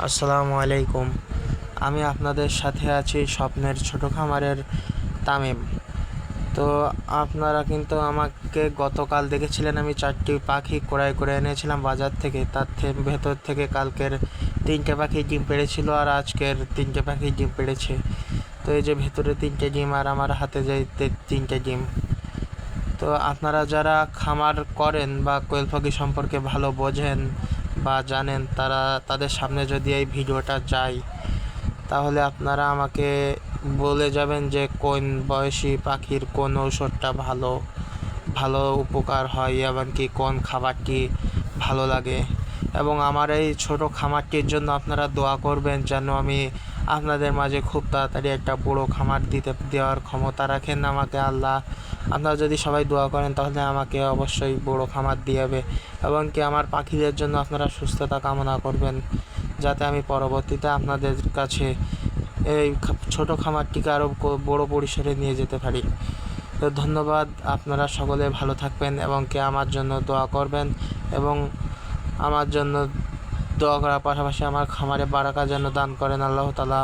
আসসালামু আলাইকুম। আমি আপনাদের সাথে আছি স্বপ্নের ছোট খামারের তামিম। তো আপনারা কিন্তু আমাকে গতকাল দেখেছিলেন, আমি 4টি পাখি ক্রয় করে এনেছিলাম বাজার থেকে। তার ভেতর থেকে কালকের 3টে পাখি ডিম পেড়েছিল আর আজকের 3টে পাখি ডিম পেড়েছে। তো এই যে ভেতরে 3টে ডিম আর আমার হাতে যে 3টে ডিম। তো আপনারা যারা খামার করেন বা কোয়েল পাখি সম্পর্কে ভালো বোঝেন বা জানেন, তাদের সামনে যদি এই ভিডিওটা যায় তাহলে আপনারা আমাকে বলে যাবেন যে কোন বয়সী পাখির কোন ঔষধটা ভালো উপকার হয়, এমনকি কোন খাবারটি ভালো লাগে। এবং আমার এই ছোট খামারটির জন্য আপনারা দোয়া করবেন যেন আমি আপনাদের মাঝে খুব তাড়াতাড়ি একটা বড় খামার দেওয়ার ক্ষমতা রাখেন আমাকে আল্লাহ। আপনারা যদি সবাই দোয়া করেন তাহলে আমাকে অবশ্যই বড় খামার দিবে। এবং কি আমার পাখিদের জন্য আপনারা সুস্থতা কামনা করবেন যাতে আমি পরবর্তীতে আপনাদের কাছে এই ছোট খামারটিকে আরও বড় পরিসরে নিয়ে যেতে পারি। তো ধন্যবাদ। আপনারা সকলে ভালো থাকবেন এবং কি আমার জন্য দোয়া করবেন এবং আমার জন্য দোয়া করার পাশাপাশি আমার খামারে বারাকা যেন দান করেন আল্লাহ তাআলা।